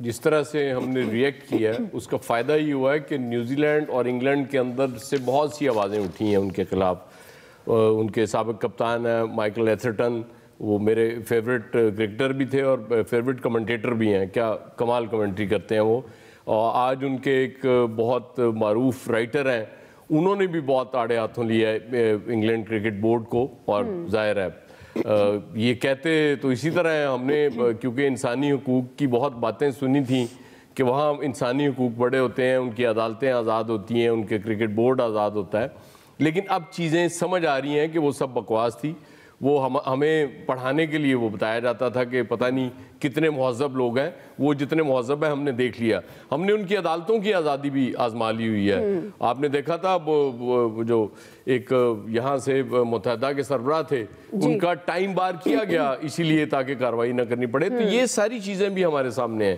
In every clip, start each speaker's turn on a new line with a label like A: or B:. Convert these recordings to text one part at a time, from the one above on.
A: جس طرح سے ہم نے ریئیکٹ کیا ہے اس کا فائدہ یہ ہوا ہے کہ نیوزی لینڈ اور انگلینڈ کے اندر سے بہت سی آوازیں اٹھی ہیں ان کے خلاف. ان کے سابق کپتان ہیں مائیکل ایتھرٹن, وہ میرے فیوریٹ کرکٹر بھی تھے اور فیوریٹ کمنٹیٹر بھی ہیں, کیا کمال کمنٹری کرتے ہیں وہ. اور آج ان کے ایک بہت معروف رائٹر ہیں, انہوں نے بھی بہت آڑے ہاتھوں لیا ہے انگلینڈ کرکٹ بورڈ کو. اور ظاہر ہے یہ کہتے تو اسی طرح ہیں, ہم نے کیونکہ انسانی حقوق کی بہت باتیں سنی تھیں کہ وہاں انسانی حقوق بڑے ہوتے ہیں, ان کی عدالتیں آزاد ہوتی ہیں, ان کے کرکٹ بورڈ آزاد ہوتا ہے. لیکن اب چیزیں سمجھ آ رہی ہیں کہ وہ سب بکواس تھی. وہ ہمیں پڑھانے کے لیے وہ بتایا جاتا تھا کہ پتہ نہیں کتنے مہذب لوگ ہیں, وہ جتنے مہذب ہیں ہم نے دیکھ لیا. ہم نے ان کی عدالتوں کی آزادی بھی آزما لی ہوئی ہے. آپ نے دیکھا تھا جو ایک یہاں سے متحدہ کے سربراہ تھے, ان کا ٹائم بار کیا گیا اسی لیے تاکہ کارروائی نہ کرنی پڑے. تو یہ ساری چیزیں بھی ہمارے سامنے ہیں.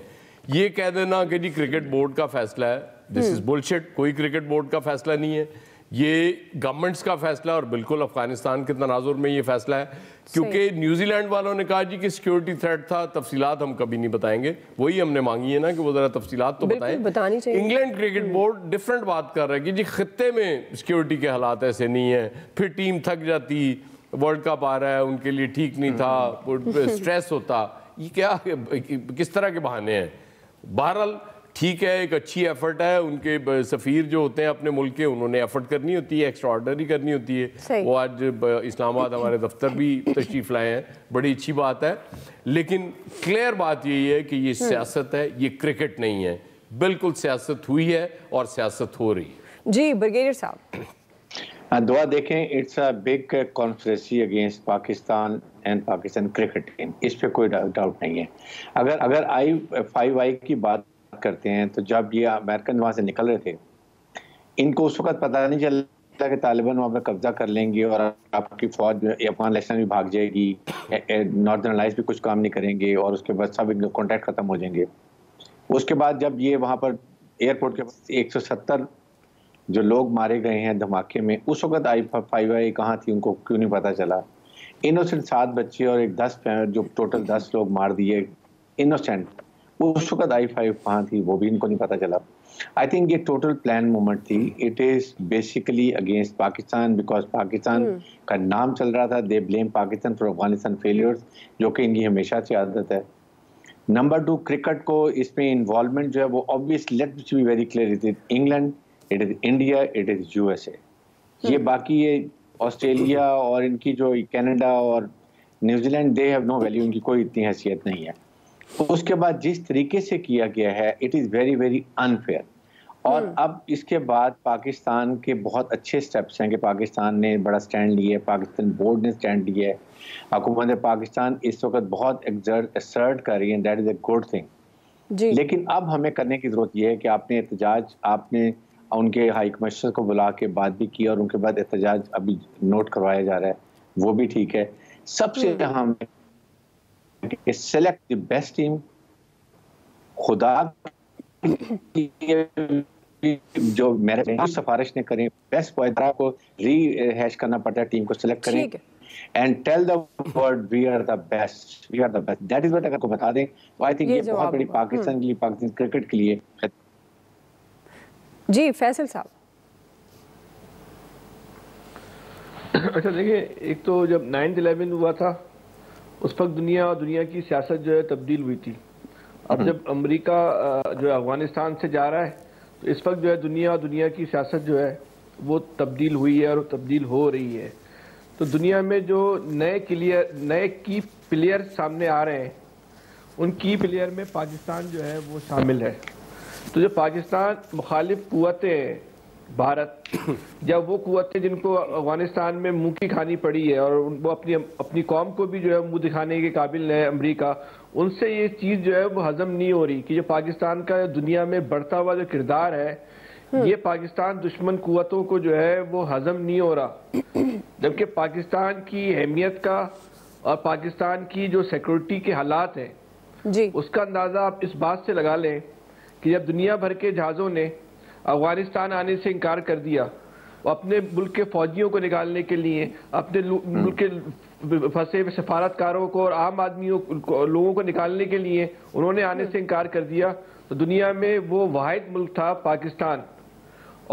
A: یہ کہہ دینا کہ جی کرکٹ بورڈ کا فیصلہ ہے, دس از بلشٹ. کوئی کرکٹ بورڈ کا فیصلہ نہیں ہے, یہ گورنمنٹس کا فیصلہ ہے. اور بالکل افغانستان کے تناظر میں یہ فیصلہ ہے, کیونکہ نیوزی لینڈ والوں نے کہا جی کہ سیکیورٹی تھریٹ تھا, تفصیلات ہم کبھی نہیں بتائیں گے. وہی ہم نے مانگی ہے نا کہ وہ ذرا تفصیلات تو بتائیں. انگلینڈ کرکٹ بورڈ ڈیفرنٹ بات کر رہا ہے کہ جی خطے میں سیکیورٹی کے حالات ایسے نہیں ہیں, پھر ٹیم تھک جاتی, ورلڈ کپ آ رہا ہے, ان کے لیے ٹھیک نہیں تھا, سٹریس ہوتا. یہ کیا کس طرح کے بہانے ہیں؟ بہرحال ٹھیک ہے, ایک اچھی ایفرٹ ہے. ان کے سفیر جو ہوتے ہیں اپنے ملک کے, انہوں نے ایفرٹ کرنی ہوتی ہے, ایکسٹرا آرڈنری کرنی ہوتی ہے. وہ آج اسلام آباد ہمارے دفتر بھی تشریف لائے ہیں, بڑی اچھی بات ہے. لیکن کلیئر بات یہی ہے کہ یہ سیاست ہے, یہ کرکٹ نہیں ہے. بالکل سیاست ہوئی ہے اور سیاست ہو رہی ہے.
B: جی بریگیڈیئر صاحب.
C: دعا دیکھیں, it's a big conspiracy against Pakistan and Pakistan cricket team, اس پہ کوئی ڈاؤٹ نہیں ہے. اگر I-5I کی بات کرتے ہیں تو جب یہ امریکن وہاں سے نکل رہے تھے, ان کو اس وقت پتہ نہیں چلتا کہ طالبان وہاں پہ قبضہ کر لیں گے اور آپ کی فوج افغان لیشن بھی بھاگ جائے گی, ناردرن الائنس بھی کچھ کام نہیں کریں گے, اور اس کے بعد سب کانٹیکٹ ختم ہو جائیں گے. اس کے بعد جب یہ وہاں پر ایئرپورٹ کے پاس 170 جو لوگ مارے گئے ہیں دھماکے میں, اس وقت I-5I کہاں تھی, ان کو کیوں نہیں پتہ چلا؟ انوسنٹ 7 بچے اور ایک 10 جو ٹوٹل 10 لوگ مار دیے انوسنٹ, اس وقت I-5 کہاں تھی, وہ بھی ان کو نہیں پتہ چلا. آئی تھنک یہ ٹوٹل پلان موومنٹ تھی. It is basically against Pakistan, because Pakistan کا نام چل رہا تھا. They blame Pakistan for Afghanistan failures, جو کہ ان کی ہمیشہ سے عادت ہے. نمبر 2, کرکٹ کو اس میں انوالومنٹ جو ہے وہ obviously let's be very clear, it is England, it is India, it is USA. یہ باقی یہ آسٹریلیا اور ان کی جو کینیڈا اور New Zealand, they have no value, ان کی کوئی اتنی حیثیت نہیں ہے. اس کے بعد جس طریقے سے کیا گیا ہے, it is very very unfair. اور اب اس کے بعد پاکستان کے بہت اچھے سٹیپس ہیں کہ پاکستان نے بڑا سٹینڈ لیا ہے, پاکستان بورڈ نے سٹینڈ لیا ہے, حکومت پاکستان اس وقت بہت ایکسرٹ کر رہی ہے, that is a good thing. لیکن اب ہمیں کرنے کی ضرورت یہ ہے کہ آپ نے احتجاج, آپ نے ان کے ہائی کمشنر کو بلا کے بات بھی کی, اور ان کے بعد احتجاج ابھی نوٹ کروایا جا رہا ہے, وہ بھی ٹھیک ہے. سب سے اہم سلیکٹ دی بیسٹ ٹیم. خدا جو میرے سفارش نے کریں, بیسٹ پوائنٹر کو ری ہیش کرنا پڑتا ہے, ٹیم کو سلیکٹ کریں and tell the world we are the best, we are the best. That is what اگر کو بتا دیں تو آئی تھنک یہ بہت بڑی پاکستان کے لیے, پاکستان کرکٹ کے لیے.
B: جی فیصل صاحب.
D: اچھا دیکھیں, ایک تو جب 9/11 ہوا تھا اس وقت دنیا کی سیاست جو ہے تبدیل ہوئی تھی. اب جب امریکہ جو ہے افغانستان سے جا رہا ہے تو اس وقت جو ہے دنیا کی سیاست جو ہے وہ تبدیل ہوئی ہے اور تبدیل ہو رہی ہے. تو دنیا میں جو نئے کی پلیئر سامنے آ رہے ہیں, ان کی پلیئر میں پاکستان جو ہے وہ شامل ہے. تو جو پاکستان مخالف قوتیں ہیں بھارت, جب وہ قوتیں جن کو افغانستان میں منہ کی کھانی پڑی ہے اور وہ اپنی قوم کو بھی جو ہے منہ دکھانے کے قابل ہے امریکہ, ان سے یہ چیز جو ہے وہ ہضم نہیں ہو رہی کہ جو پاکستان کا دنیا میں بڑھتا ہوا جو کردار ہے, یہ پاکستان دشمن قوتوں کو جو ہے وہ ہضم نہیں ہو رہا. جبکہ پاکستان کی اہمیت کا اور پاکستان کی جو سیکورٹی کے حالات ہیں اس کا اندازہ آپ اس بات سے لگا لیں کہ جب دنیا بھر کے جہازوں نے افغانستان آنے سے انکار کر دیا, اپنے ملک کے فوجیوں کو نکالنے کے لیے, اپنے ملک کے پھنسے ہوئے سفارتکاروں کو اور عام آدمیوں لوگوں کو نکالنے کے لیے انہوں نے آنے سے انکار کر دیا، تو دنیا میں وہ واحد ملک تھا پاکستان،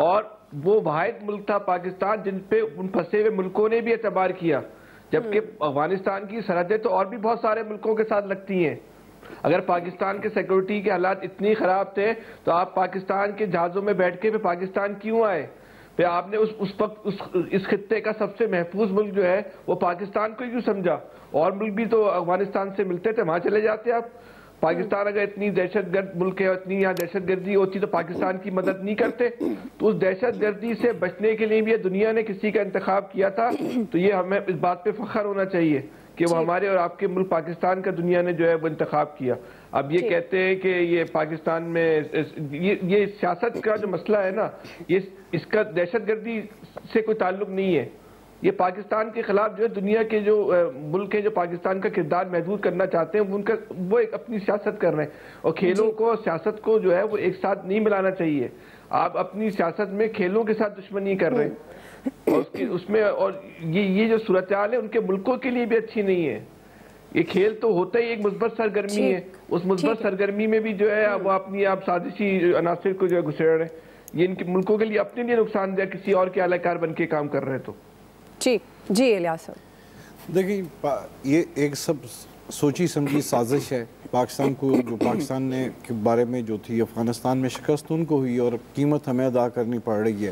D: اور وہ واحد ملک تھا پاکستان جن پہ ان پھنسے ہوئے ملکوں نے بھی اعتبار کیا، جبکہ افغانستان کی سرحدیں تو اور بھی بہت سارے ملکوں کے ساتھ لگتی ہیں۔ اگر پاکستان کے سیکورٹی کے حالات اتنی خراب تھے تو آپ پاکستان کے جہازوں میں بیٹھ کے پھر پاکستان کیوں آئے؟ پھر آپ نے اس وقت اس خطے کا سب سے محفوظ ملک جو ہے وہ پاکستان کو کیوں سمجھا؟ اور ملک بھی تو افغانستان سے ملتے تھے، وہاں چلے جاتے آپ۔ پاکستان اگر اتنی دہشت گرد ملک ہے، اتنی یہاں دہشت گردی ہوتی تو پاکستان کی مدد نہیں کرتے؟ تو اس دہشت گردی سے بچنے کے لیے بھی دنیا نے کسی کا انتخاب کیا تھا، تو یہ ہمیں اس بات پہ فخر ہونا چاہیے کہ وہ ہمارے اور آپ کے ملک پاکستان کا دنیا نے جو ہے وہ انتخاب کیا۔ اب یہ کہتے ہیں کہ یہ پاکستان میں یہ سیاست کا جو مسئلہ ہے نا، اس کا دہشت گردی سے کوئی تعلق نہیں ہے۔ یہ پاکستان کے خلاف جو ہے دنیا کے جو ملک ہیں جو پاکستان کا کردار محدود کرنا چاہتے ہیں وہ ایک اپنی سیاست کر رہے ہیں، اور کھیلوں کو اور سیاست کو جو ہے وہ ایک ساتھ نہیں ملانا چاہیے۔ آپ اپنی سیاست میں کھیلوں کے ساتھ دشمنی کر رہے ہیں، اور اس میں اور یہ جو صورتحال ہے ان کے ملکوں کے لیے بھی اچھی نہیں ہے۔ یہ کھیل تو ہوتا ہی ایک مثبت سرگرمی ہے، اس مثبت سرگرمی میں بھی جو ہے وہ اپنی آپ سازشی عناصر کو جو ہے گھسیڑ رہے ہیں۔ یہ ان کے ملکوں کے لیے اپنے لیے نقصان دہ کسی اور کے اعلی کار بن کے کام کر رہے ہیں۔ تو
B: جی الیاس صاحب
E: دیکھیں، یہ ایک سب سوچی سمجھی سازش ہے پاکستان کو، جو پاکستان نے کے بارے میں جو تھی افغانستان میں شکست ان کو ہوئی اور قیمت ہمیں ادا کرنی پڑ رہی ہے،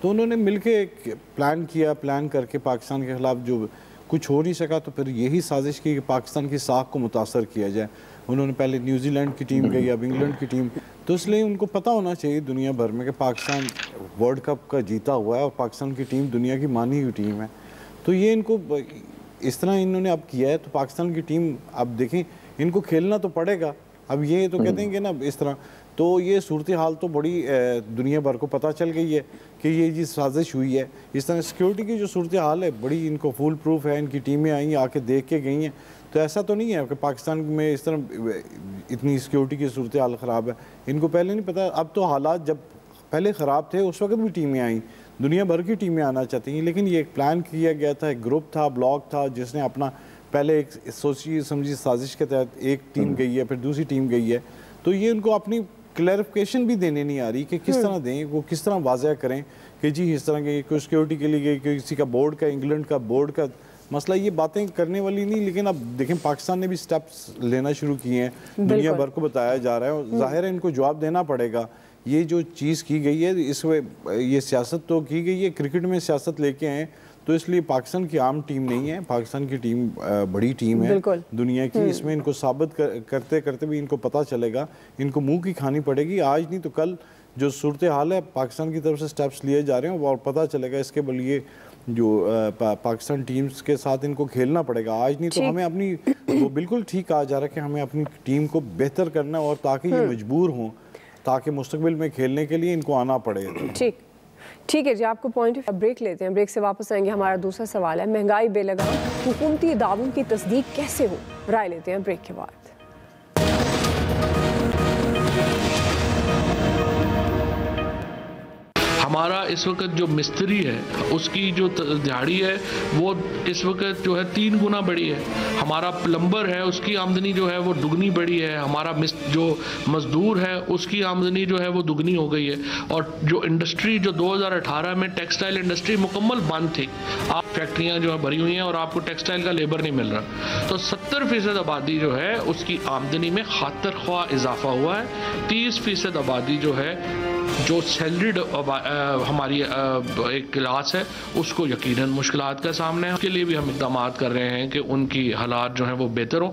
E: تو انہوں نے مل کے ایک پلان کر کے پاکستان کے خلاف جو کچھ ہو نہیں سکا، تو پھر یہی سازش کی کہ پاکستان کی ساکھ کو متاثر کیا جائے۔ انہوں نے پہلے نیوزی لینڈ کی ٹیم گئی، اب انگلینڈ کی ٹیم، تو اس لیے ان کو پتہ ہونا چاہیے دنیا بھر میں کہ پاکستان ورلڈ کپ کا جیتا ہوا ہے اور پاکستان کی ٹیم دنیا کی مانی ہوئی ٹیم ہے۔ تو یہ ان کو اس طرح انہوں نے اب کیا ہے، تو پاکستان کی ٹیم اب دیکھیں ان کو کھیلنا تو پڑے گا۔ اب یہ تو کہتے ہیں کہ نا اس طرح، تو یہ صورتحال تو بڑی دنیا بھر کو پتہ چل گئی ہے کہ یہ جی سازش ہوئی ہے۔ اس طرح سیکیورٹی کی جو صورتحال ہے بڑی ان کو فول پروف ہے، ان کی ٹیمیں آئیں آ کے دیکھ کے گئی ہیں، تو ایسا تو نہیں ہے کہ پاکستان میں اس طرح اتنی سیکیورٹی کی صورتحال خراب ہے۔ ان کو پہلے نہیں پتہ، اب تو حالات جب پہلے خراب تھے اس وقت بھی ٹیمیں آئیں، دنیا بھر کی ٹیمیں آنا چاہتی ہیں، لیکن یہ ایک پلان کیا گیا تھا، ایک گروپ تھا، بلاک تھا، جس نے اپنا پہلے ایک سوچی سمجھی سازش کے تحت ایک ٹیم گئی ہے، پھر دوسری ٹیم گئی ہے، تو یہ ان کو اپنی کلیریفیکیشن بھی دینے نہیں آ رہی کہ کس طرح دیں، وہ کس طرح واضح کریں کہ جی اس طرح کی کوئی سیکیورٹی کے لیے کسی کا بورڈ کا، انگلینڈ کا بورڈ کا مسئلہ، یہ باتیں کرنے والی نہیں۔ لیکن اب دیکھیں پاکستان نے بھی سٹیپس لینا شروع کیے ہیں، دنیا بھر کو بتایا جا رہا ہے، اور ظاہر ہے ان کو جواب دینا پڑے گا۔ یہ جو چیز کی گئی ہے اس میں یہ سیاست تو کی گئی ہے، کرکٹ میں سیاست لے کے آئے، تو اس لیے پاکستان کی عام ٹیم نہیں ہے، پاکستان کی ٹیم بڑی ٹیم ہے دنیا کی، اس میں ان کو ثابت کرتے کرتے بھی ان کو پتہ چلے گا، ان کو منہ کی کھانی پڑے گی، آج نہیں تو کل جو صورتحال ہے پاکستان کی طرف سے سٹیپس لیے جا رہے ہیں اور پتہ چلے گا اس کے بلیے جو پاکستان ٹیمز کے ساتھ ان کو کھیلنا پڑے گا، آج نہیں تو ہمیں اپنی، وہ بالکل ٹھیک کہا جا رہا ہے کہ ہمیں اپنی ٹیم کو بہتر کرنا اور تاکہ یہ مجبور ہوں، تاکہ مستقبل میں کھیلنے کے لیے ان کو آنا پڑے۔
B: ٹھیک ہے جی، آپ کو پوائنٹ آف بریک لیتے ہیں، بریک سے واپس آئیں گے۔ ہمارا دوسرا سوال ہے مہنگائی بے لگام حکومتی دعووں کی تصدیق کیسے ہو؟ رائے لیتے ہیں بریک کے بعد۔
F: ہمارا اس وقت جو مستری ہے اس کی جو دہاڑی ہے وہ اس وقت جو ہے 3 گنا بڑی ہے، ہمارا پلمبر ہے اس کی آمدنی جو ہے وہ دگنی بڑی ہے، ہمارا جو مزدور ہے اس کی آمدنی جو ہے وہ دگنی ہو گئی ہے، اور جو انڈسٹری جو 2018 میں ٹیکسٹائل انڈسٹری مکمل بند تھی، آپ فیکٹریاں جو ہے بھری ہوئی ہیں اور آپ کو ٹیکسٹائل کا لیبر نہیں مل رہا، تو 70% آبادی جو ہے اس کی آمدنی میں خاطر خواہ اضافہ ہوا ہے، 30% آبادی جو ہے جو سیلریڈ ہماری ایک کلاس ہے اس کو یقیناً مشکلات کا سامنا ہے، اس کے لیے بھی ہم اقدامات کر رہے ہیں کہ ان کی حالات جو ہیں وہ بہتر ہوں۔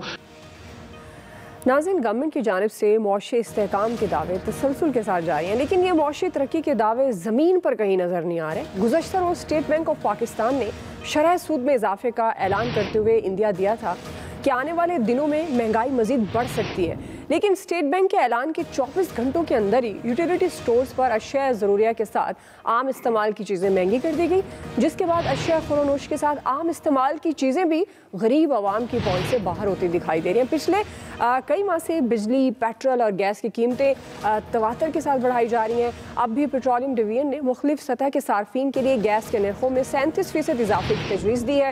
B: ناظرین، گورنمنٹ کی جانب سے معاشی استحکام کے دعوے تسلسل کے ساتھ جاری ہیں، لیکن یہ معاشی ترقی کے دعوے زمین پر کہیں نظر نہیں آ رہے۔ گزشتہ روز اسٹیٹ بینک آف پاکستان نے شرح سود میں اضافے کا اعلان کرتے ہوئے اندیا دیا تھا کہ آنے والے دنوں میں مہنگائی مزید بڑھ سکتی ہے، لیکن اسٹیٹ بینک کے اعلان کے 24 گھنٹوں کے اندر ہی یوٹیلیٹی سٹورز پر اشیاء ضروریہ کے ساتھ عام استعمال کی چیزیں مہنگی کر دی گئی، جس کے بعد اشیاء خورونوش کے ساتھ عام استعمال کی چیزیں بھی غریب عوام کی پہنچ سے باہر ہوتی دکھائی دے رہی ہیں۔ پچھلے کئی ماہ سے بجلی، پیٹرول اور گیس کی قیمتیں تواتر کے ساتھ بڑھائی جا رہی ہیں۔ اب بھی پیٹرولیم ڈویژن نے مختلف سطح کے صارفین کے لیے گیس کے نرخوں میں 37% اضافے کی تجویز دی ہے۔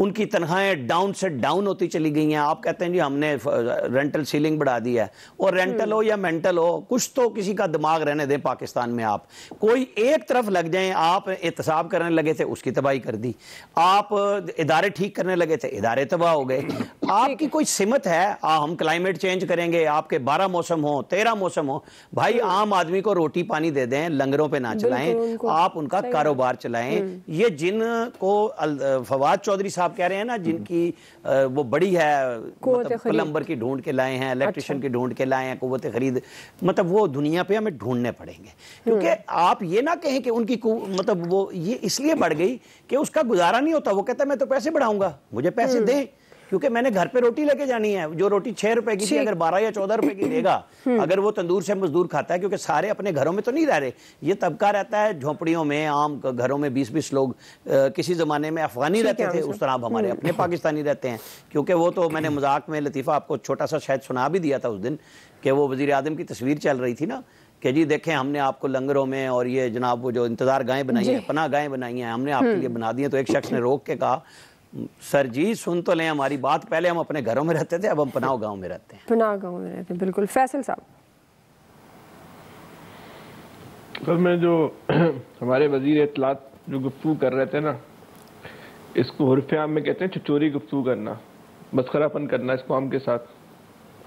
G: ان کی تنخواہیں ڈاؤن سے ڈاؤن ہوتی چلی گئی ہیں. آپ کہتے ہیں جی ہم نے رینٹل سیلنگ بڑھا دی ہے, اور رینٹل ہو یا مینٹل ہو, کچھ تو کسی کا دماغ رہنے دیں پاکستان میں. آپ کوئی ایک طرف لگ جائیں, آپ احتساب کرنے لگے تھے اس کی تباہی کر دی, آپ ادارے ٹھیک کرنے لگے تھے ادارے تباہ ہو گئے. آپ کی کوئی سمت ہے ہم کلائمیٹ چینج کریں گے, آپ کے 12 موسم ہوں 13 موسم ہوں, بھائی عام آدمی کو روٹی پانی دے دیں, لنگروں پہ نہ چلائیں, آپ ان کا کاروبار چلائیں. یہ جن کو فواد چودھری صاحب کہہ رہے ہیں نا, جن کی وہ بڑی ہے, مطلب پلمبر کی ڈھونڈ کے لائے ہیں, الیکٹریشین کی ڈھونڈ کے لائے ہیں, قوت خرید, مطلب وہ دنیا پہ ہمیں ڈھونڈنے پڑیں گے. کیونکہ آپ یہ نہ کہیں کہ ان کی مطلب وہ یہ اس لیے بڑھ گئی کہ اس کا گزارا نہیں ہوتا. وہ کہتا ہے میں تو پیسے بڑھاؤں گا, مجھے پیسے دیں, کیونکہ میں نے گھر پہ روٹی لے کے جانی ہے. جو روٹی 6 روپے کی تھی اگر 12 یا 14 روپے کی دے گا, اگر وہ تندور سے مزدور کھاتا ہے, کیونکہ سارے اپنے گھروں میں تو نہیں رہ رہے, یہ طبقہ رہتا ہے جھونپڑیوں میں, عام گھروں میں 20-20 لوگ, کسی زمانے میں افغانی رہتے تھے, اس طرح اب ہمارے اپنے پاکستانی رہتے ہیں. کیونکہ وہ تو میں نے مذاق میں لطیفہ آپ کو چھوٹا سا شاید سنا بھی دیا تھا اس دن, کہ وہ وزیر اعظم کی تصویر چل رہی تھی نا, کہ جی دیکھیں ہم نے آپ کو لنگروں میں اور یہ جناب وہ جو انتظار گاہیں بنائی ہیں, پناہ گاہیں بنائی ہیں, ہم نے آپ کے لیے بنا دی ہیں. تو ایک شخص نے روک کے کہا سر جی سن تو لیں ہماری بات, پہلے ہم اپنے گھروں میں رہتے تھے, اب ہم پناہ گاؤں میں رہتے ہیں.
B: پناہ گاؤں میں رہتے ہیں, بالکل. فیصل صاحب.
D: سر میں جو ہمارے وزیر اطلاعات جو گفتگو کر رہے تھے نا, اس کو عرف عام میں کہتے ہیں چچوری گفتگو کرنا, مسخرہ پن کرنا اس قوم کے ساتھ.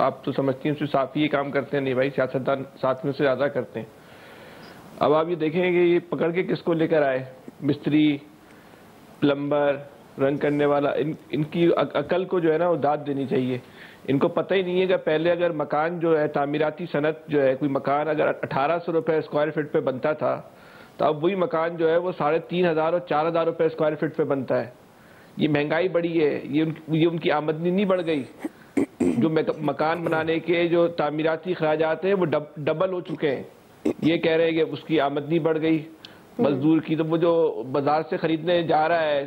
D: آپ تو سمجھتی ہیں صاف یہ کام کرتے ہیں, نہیں بھائی سیاستدان ساتھ میں سے زیادہ کرتے ہیں. اب آپ یہ دیکھیں کہ یہ پکڑ کے کس کو لے کر آئے, مستری, پلمبر, رنگ کرنے والا, ان کی عقل کو جو ہے نا وہ داد دینی چاہیے. ان کو پتہ ہی نہیں ہے کہ پہلے اگر مکان جو ہے تعمیراتی صنعت جو ہے, کوئی مکان اگر 1800 روپے اسکوائر فٹ پہ بنتا تھا, تو اب وہی مکان جو ہے وہ 3500 اور 4000 روپے اسکوائر فٹ پہ بنتا ہے. یہ مہنگائی بڑھی ہے, یہ ان کی آمدنی نہیں بڑھ گئی. جو مکان بنانے کے جو تعمیراتی اخراجات ہیں وہ ڈبل ہو چکے ہیں. یہ کہہ رہے ہیں کہ اس کی آمدنی بڑھ گئی مزدور کی, تو وہ جو بازار سے خریدنے جا رہا ہے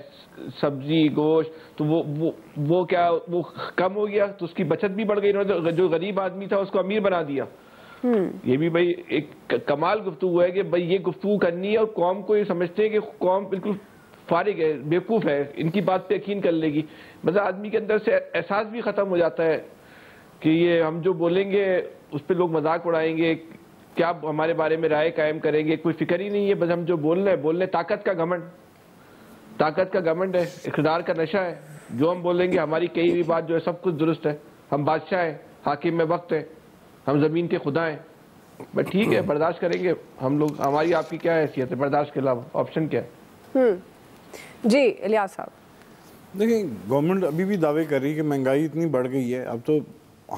D: سبزی گوشت, تو وہ کیا وہ کم ہو گیا, تو اس کی بچت بھی بڑھ گئی. جو غریب آدمی تھا اس کو امیر بنا دیا. یہ بھی بھائی ایک کمال گفتگو ہے کہ بھائی یہ گفتگو کرنی ہے, اور قوم کو یہ سمجھتے ہیں کہ قوم بالکل فارغ ہے, بیوقوف ہے, ان کی بات پہ یقین کر لے گی. مطلب آدمی کے اندر سے احساس بھی ختم ہو جاتا ہے کہ یہ ہم جو بولیں گے اس پہ لوگ مذاق اڑائیں گے, کیا ہمارے بارے میں رائے قائم کریں گے, کوئی فکر ہی نہیں ہے. بس ہم جو بولنا ہے بولنے, طاقت کا گھمنڈ ہے, اقتدار کا نشہ ہے. جو ہم بولیں گے ہماری کئی بھی بات جو ہے سب کچھ درست ہے, ہم بادشاہ ہیں, حاکم میں وقت ہے, ہم زمین کے خدا ہیں. بس ٹھیک ہے, برداشت کریں گے ہم لوگ. ہماری آپ کی کیا حیثیت ہے برداشت کے علاوہ, آپشن کیا ہے؟
B: جی الیاس صاحب.
E: دیکھیں گورنمنٹ ابھی بھی دعوے کر رہی ہے کہ مہنگائی اتنی بڑھ گئی ہے, اب تو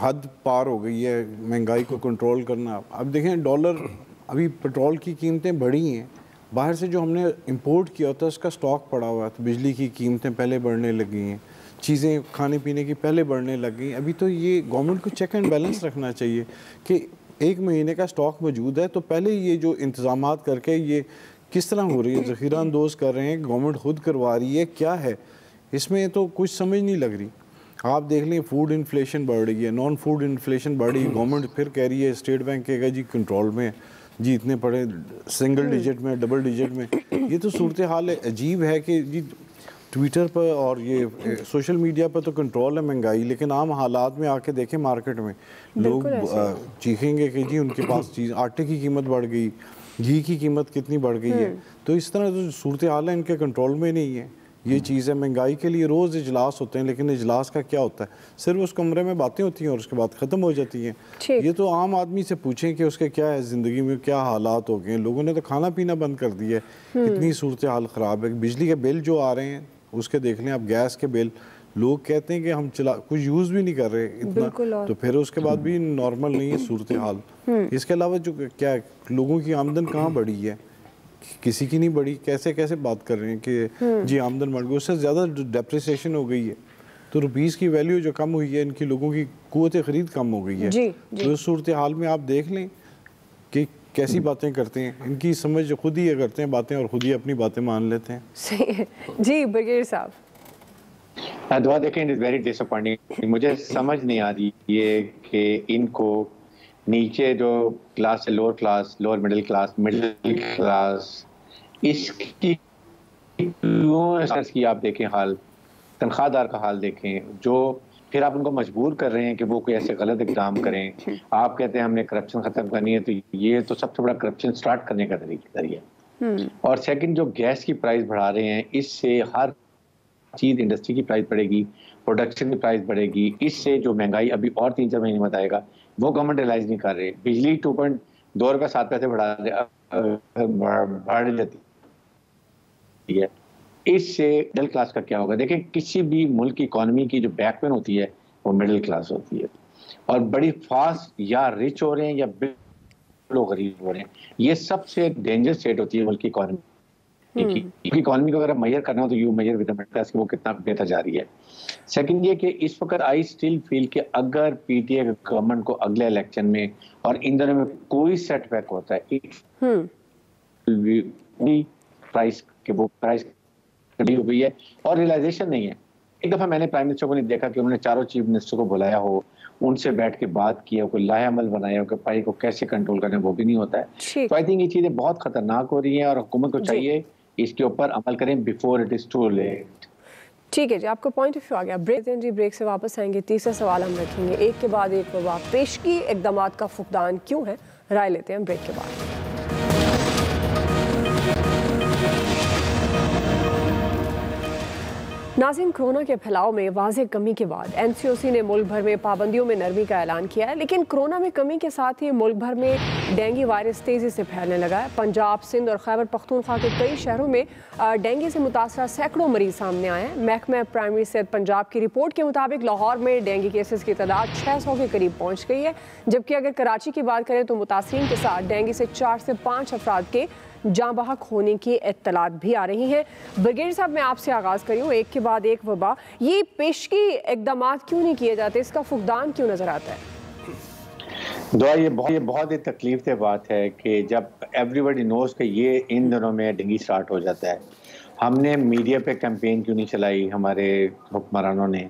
E: حد پار ہو گئی ہے مہنگائی کو کنٹرول کرنا. اب دیکھیں ڈالر, ابھی پیٹرول کی قیمتیں بڑھی ہیں, باہر سے جو ہم نے امپورٹ کیا ہوتا ہے اس کا سٹاک پڑا ہوا ہے, تو بجلی کی قیمتیں پہلے بڑھنے لگی ہیں, چیزیں کھانے پینے کی پہلے بڑھنے لگ گئی. ابھی تو یہ گورنمنٹ کو چیک اینڈ بیلنس رکھنا چاہیے کہ 1 مہینے کا سٹاک موجود ہے, تو پہلے یہ جو انتظامات کر کے یہ کس طرح ہو رہی ہے, ذخیرہ اندوز کر رہے ہیں, گورنمنٹ خود کروا رہی ہے, کیا ہے اس میں, تو کچھ سمجھ نہیں لگ رہی. آپ دیکھ لیں فوڈ انفلیشن بڑھ رہی ہے, نان فوڈ انفلیشن بڑھ رہی ہے, گورنمنٹ پھر کہہ رہی ہے, اسٹیٹ بینک کہے گا جی کنٹرول میں جی, اتنے پڑے سنگل ڈیجٹ میں, ڈبل ڈیجٹ میں. یہ تو صورتحال عجیب ہے کہ جی ٹویٹر پر اور یہ سوشل میڈیا پر تو کنٹرول ہے مہنگائی, لیکن عام حالات میں آ کے دیکھیں مارکیٹ میں لوگ چیخیں گے کہ جی ان کے پاس چیز, آٹے کی قیمت بڑھ گئی, گھی کی قیمت کتنی بڑھ گئی ہے. تو اس طرح جو صورتحال ہے ان کے کنٹرول میں نہیں ہے. یہ چیز ہے, مہنگائی کے لیے روز اجلاس ہوتے ہیں, لیکن اجلاس کا کیا ہوتا ہے, صرف اس کمرے میں باتیں ہوتی ہیں اور اس کے بعد ختم ہو جاتی ہیں. یہ تو عام آدمی سے پوچھیں کہ اس کے کیا ہے زندگی میں, کیا حالات ہو گئے ہیں. لوگوں نے تو کھانا پینا بند کر دیا ہے, اتنی صورتحال خراب ہے. بجلی کے بل جو آ رہے ہیں اس کے دیکھ لیں آپ, گیس کے بل, لوگ کہتے ہیں کہ ہم کچھ یوز بھی نہیں کر رہے اتنا, تو پھر اس کے بعد بھی نارمل نہیں ہے صورتحال. اس کے علاوہ جو کیا لوگوں کی آمدن کہاں بڑھی ہے, کسی کی نہیں بڑھی. کیسے بات کر رہے ہیں کہ جی آمدن بڑھ گئی, اس سے زیادہ ڈیپریسیشن ہو گئی ہے, تو روپیز کی ویلیو جو کم ہوئی ہے, ان کی لوگوں کی قوت خرید کم ہو گئی ہے. تو اس صورتحال میں آپ دیکھ لیں کہ کیسی باتیں کرتے ہیں, ان کی سمجھ خود ہی کرتے ہیں باتیں اور خود ہی اپنی باتیں مان لیتے ہیں.
B: صحیح ہے. جی برگیڈیئر صاحب.
C: دعا دیکھیں it is very disappointing. مجھے سمجھ نہیں آ رہی یہ کہ ان کو نیچے جو کلاس ہے, lower class, lower middle class, اس کی آپ دیکھیں حال, تنخواہ دار کا حال دیکھیں، جو پھر آپ ان کو مجبور کر رہے ہیں کہ وہ کوئی ایسے غلط اقدام کریں. آپ کہتے ہیں ہم نے کرپشن ختم کرنی ہے، تو یہ تو سب سے بڑا کرپشن سٹارٹ کرنے کا ذریعہ. اور سیکنڈ، جو گیس کی پرائز بڑھا رہے ہیں، اس سے ہر چیز، انڈسٹری کی پرائز بڑھے گی، پروڈکشن کی پرائز بڑھے گی. اس سے جو مہنگائی ابھی اور 3-4 مہینے میں آئے گا وہ گورنمنٹ ریلائز نہیں کر رہے. بجلی 2.2 روپے 7 پیسے بڑھ جاتی ہے. اس سے مڈل کلاس کا کیا ہوگا؟ دیکھیں کسی بھی ملک کی اکانومی کی جو بیک بون ہوتی ہے وہ مڈل کلاس ہوتی ہے، اور بڑی فاسٹ یا رچ ہو رہے ہیں یا لوگ غریب ہو رہے ہیں. یہ سب سے ڈینجر اسٹیٹ ہوتی ہے ملک کی اکانومی کی. اکانومی کو اگر میئر کرنا ہو تو you mayor with middle class, وہ کتنا بہتر جا رہی ہے. سیکنڈ یہ کہ اس وقت آئی اسٹل فیل کہ اگر پی ٹی اے گورنمنٹ کو اگلے الیکشن میں اور ان دنوں میں کوئی سیٹ بیک ہوتا ہے، پرائز کہ وہ پرائز ہو گئی ہے اور ریلائزیشن نہیں ہے. ایک دفعہ میں نے پرائم منسٹر کو نہیں دیکھا کہ انہوں نے چاروں چیف منسٹر کو بلایا ہو، ان سے بیٹھ کے بات کیا، کوئی لاہے عمل بنایا ہو کہ پائی کو کیسے کنٹرول کرنا، وہ بھی نہیں ہوتا ہے. تو آئی تھنک یہ چیزیں بہت خطرناک ہو رہی ہیں اور حکومت کو چاہیے اس کے اوپر عمل کریں before it is too late.
B: ٹھیک ہے جی، آپ کو پوائنٹ آف ویو آ گیا. بریک دیں جی، بریک سے واپس آئیں گے. تیسرا سوال ہم رکھیں گے، ایک کے بعد ایک وبا، پیشگی اقدامات کا فقدان کیوں ہے؟ رائے لیتے ہیں بریک کے بعد. ناظرین، کورونا کے پھیلاؤ میں واضح کمی کے بعد این سی او سی نے ملک بھر میں پابندیوں میں نرمی کا اعلان کیا ہے، لیکن کورونا میں کمی کے ساتھ ہی ملک بھر میں ڈینگی وائرس تیزی سے پھیلنے لگا ہے. پنجاب، سندھ اور خیبر پختونخوا کے کئی شہروں میں ڈینگی سے متاثرہ سینکڑوں مریض سامنے آئے ہیں. محکمہ پرائمری صحت پنجاب کی رپورٹ کے مطابق لاہور میں ڈینگی کیسز کی تعداد 600 کے قریب پہنچ گئی ہے، جبکہ اگر کراچی کی بات کریں تو متاثرین کے ساتھ ڈینگی سے 4 سے 5 افراد کے جاں بحق ہونے کی اطلاعات بھی آ رہی ہیں. برگیڈیئر صاحب، میں آپ سے آغاز کری ہوں. ایک کے بعد ایک وبا، یہ پیشگی اقدامات کیوں نہیں کیے جاتے؟ اس کا فقدان کیوں نظر آتا ہے؟
C: دعا یہ بہت ہی تکلیف دہ بات ہے کہ جب ایوری بڈی نوز کہ یہ ان دنوں میں ڈینگی سٹارٹ ہو جاتا ہے، ہم نے میڈیا پہ کیمپین کیوں نہیں چلائی ہمارے حکمرانوں نے؟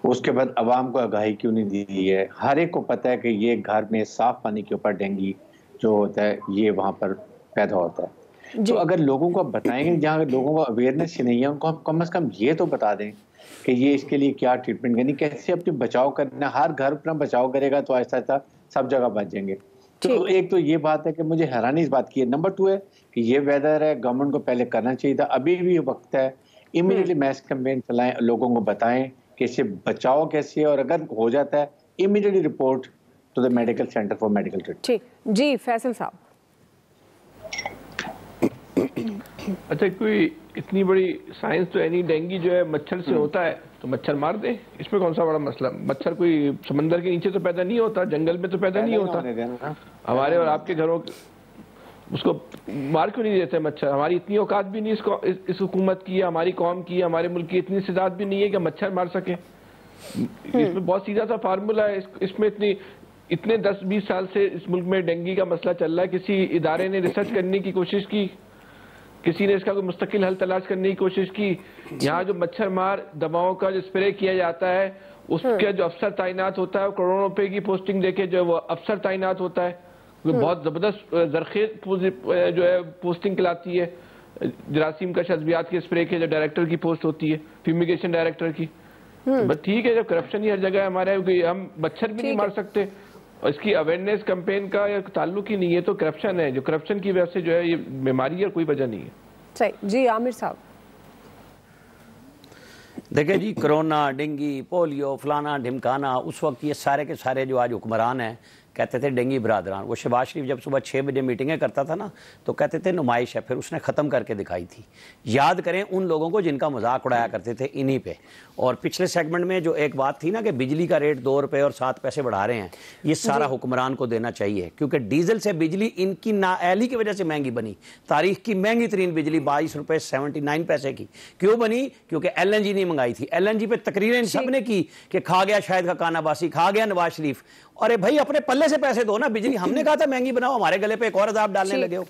C: اس کے بعد عوام کو آگاہی کیوں نہیں دی ہے؟ ہر ایک کو پتہ ہے کہ یہ گھر میں صاف پانی کے اوپر ڈینگی جو ہوتا ہے یہ وہاں پر پیدا ہوتا ہے. تو اگر لوگوں کو بتائیں گے، جہاں لوگوں کو اویئرنیس ہی نہیں ہے، ان کو ہم کم از کم یہ تو بتا دیں کہ یہ اس کے لیے کیا ٹریٹمنٹ کرنی، کیسے اپنی بچاؤ کرنا. ہر گھر اپنا بچاؤ کرے گا تو آہستہ آہستہ سب جگہ بچ جائیں گے. تو ایک تو یہ بات ہے کہ مجھے حیرانی اس بات کی ہے. نمبر 2 ہے کہ یہ ویدر ہے، گورنمنٹ کو پہلے کرنا چاہیے تھا، ابھی بھی وقت ہے. امیڈیٹلی میس کیمپین چلائیں، لوگوں کو بتائیں کہ اس سے بچاؤ کیسے ہے، اور اگر ہو جاتا ہے immediately report to the medical centre for medical treatment.
B: ٹھیک جی، فیصل صاحب.
D: اچھا، کوئی اتنی بڑی سائنس تو یعنی ڈینگی جو ہے مچھر سے ہوتا ہے تو مچھر مار دیں، اس میں کون سا بڑا مسئلہ؟ مچھر کوئی سمندر کے نیچے تو پیدا نہیں ہوتا، جنگل میں تو پیدا نہیں ہوتا. ہمارے اور آپ کے گھروں اس کو مار کیوں نہیں دیتے مچھر؟ ہماری اتنی اوقات بھی نہیں اس حکومت کی، ہماری قوم کی، ہمارے ملک کی اتنی استعداد بھی نہیں ہے کہ مچھر مار سکے. اس میں بہت سیدھا سا فارمولہ ہے. اس میں اتنے 10-20 سال سے اس ملک میں ڈینگی کا مسئلہ چل رہا ہے. کسی ادارے نے ریسرچ کرنے کی کوشش کی؟ کسی نے اس کا کوئی مستقل حل تلاش کرنے کی کوشش کی؟ یہاں جو مچھر مار دواؤں کا جو اسپرے کیا جاتا ہے، اس کا جو افسر تعینات ہوتا ہے، کروڑوں روپے کی پوسٹنگ دے کے جو وہ افسر تعینات ہوتا ہے، بہت زبردست زرخیز جو ہے پوسٹنگ کلاتی ہے. جراثیم کا ادویات کے اسپرے کے جو ڈائریکٹر کی پوسٹ ہوتی ہے، فیومیگیشن ڈائریکٹر کی. بس ٹھیک ہے، جب کرپشن ہی ہر جگہ ہے ہمارے، ہم مچھر بھی نہیں مار سکتے اور اس کی اویئرنیس کمپین کا یا تعلق ہی نہیں ہے، تو کرپشن ہے. جو کرپشن کی وجہ سے جو ہے یہ بیماری ہے، کوئی وجہ نہیں ہے.
B: صحیح جی. عامر صاحب
G: دیکھیں جی، کرونا، ڈینگی، پولیو، فلانا ڈھمکانا، اس وقت یہ سارے کے سارے جو آج حکمران ہیں کہتے تھے ڈینگی برادران. وہ شہباز شریف جب صبح 6 بجے میٹنگیں کرتا تھا نا تو کہتے تھے نمائش ہے، پھر اس نے ختم کر کے دکھائی تھی. یاد کریں ان لوگوں کو جن کا مذاق اڑایا کرتے تھے انہی پہ. اور پچھلے سیگمنٹ میں جو ایک بات تھی نا کہ بجلی کا ریٹ 2 روپے اور 7 پیسے بڑھا رہے ہیں، یہ سارا حکمران کو دینا چاہیے، کیونکہ ڈیزل سے بجلی ان کی نااہلی کی وجہ سے مہنگی بنی. تاریخ کی مہنگی ترین بجلی 22 روپے 79 پیسے کی. کیوں بنی؟ کیونکہ ایل این جی نہیں منگائی تھی. ایل این جی پہ تقریریں سب نے کی کہ کھا گیا شاید کا کانا باسی، کھا گیا نواز شریف. ارے بھائی اپنے پلے سے پیسے دو نا. بجلی ہم نے کہا تھا مہنگی بناؤ، ہمارے گلے پہ ایک اور عذاب ڈالنے لگے ہو.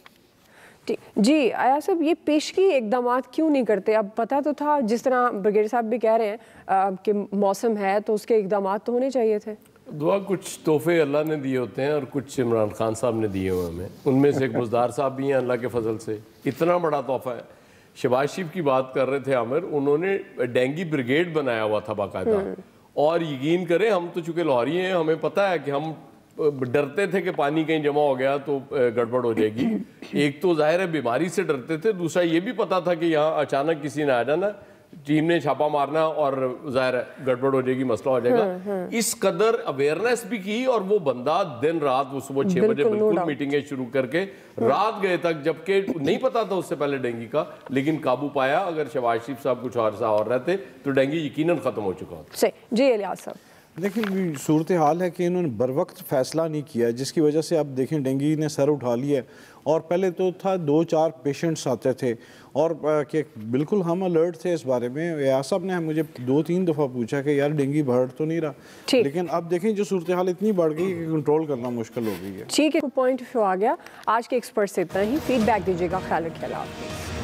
B: جی ایاز صاحب، یہ پیشگی اقدامات کیوں نہیں کرتے؟ اب پتہ تو تھا، جس طرح برگیڈیئر صاحب بھی کہہ رہے ہیں کہ موسم ہے تو اس کے اقدامات تو ہونے چاہیے تھے.
A: دعا کچھ تحفے اللہ نے دیے ہوتے ہیں اور کچھ عمران خان صاحب نے دیے ہوئے ہمیں. ان میں سے ایک مزدار صاحب بھی ہیں اللہ کے فضل سے. اتنا بڑا تحفہ ہے شہباز شریف کی بات کر رہے تھے عامر، انہوں نے ڈینگی بریگیڈ بنایا ہوا تھا باقاعدہ، اور یقین کریں ہم تو چونکہ لاہوری ہیں ہمیں پتہ ہے کہ ہم ڈرتے تھے کہ پانی کہیں جمع ہو گیا تو گڑبڑ ہو جائے گی. ایک تو ظاہر ہے بیماری سے ڈرتے تھے، دوسرا یہ بھی پتا تھا کہ یہاں اچانک کسی نے آ جانا، ٹیم نے چھاپا مارنا اور ظاہر ہے گڑبڑ ہو جائے گی، مسئلہ ہو جائے گا. اس قدر اویئرنیس بھی کی، اور وہ بندہ دن رات وہ صبح 6 بجے بالکل میٹنگیں شروع کر کے رات گئے تک، جبکہ نہیں پتا تھا اس سے پہلے ڈینگی کا، لیکن قابو پایا. اگر شہباز شریف صاحب کچھ عرصہ اور رہتے تو ڈینگی یقیناً ختم ہو چکا ہوتا.
B: جی الیاس صاحب،
E: لیکن صورتحال ہے کہ انہوں نے بر وقت فیصلہ نہیں کیا، جس کی وجہ سے اب دیکھیں ڈینگی نے سر اٹھا لیا ہے. اور پہلے تو تھا 2-4 پیشنٹس آتے تھے، اور کہ بالکل ہم الرٹ تھے اس بارے میں. ایاز صاحب نے مجھے 2-3 دفعہ پوچھا کہ یار ڈینگی بڑھ تو نہیں رہا، لیکن اب دیکھیں جو صورتحال اتنی بڑھ گئی کہ کنٹرول کرنا مشکل ہو گئی ہے.
B: ٹھیک ہے، پوائنٹ آف ویو آ گیا. آج کے ایکسپرٹ سے اتنا ہی. فیڈ بیک دیجیے گا. خیال رکھیے. اللہ حافظ.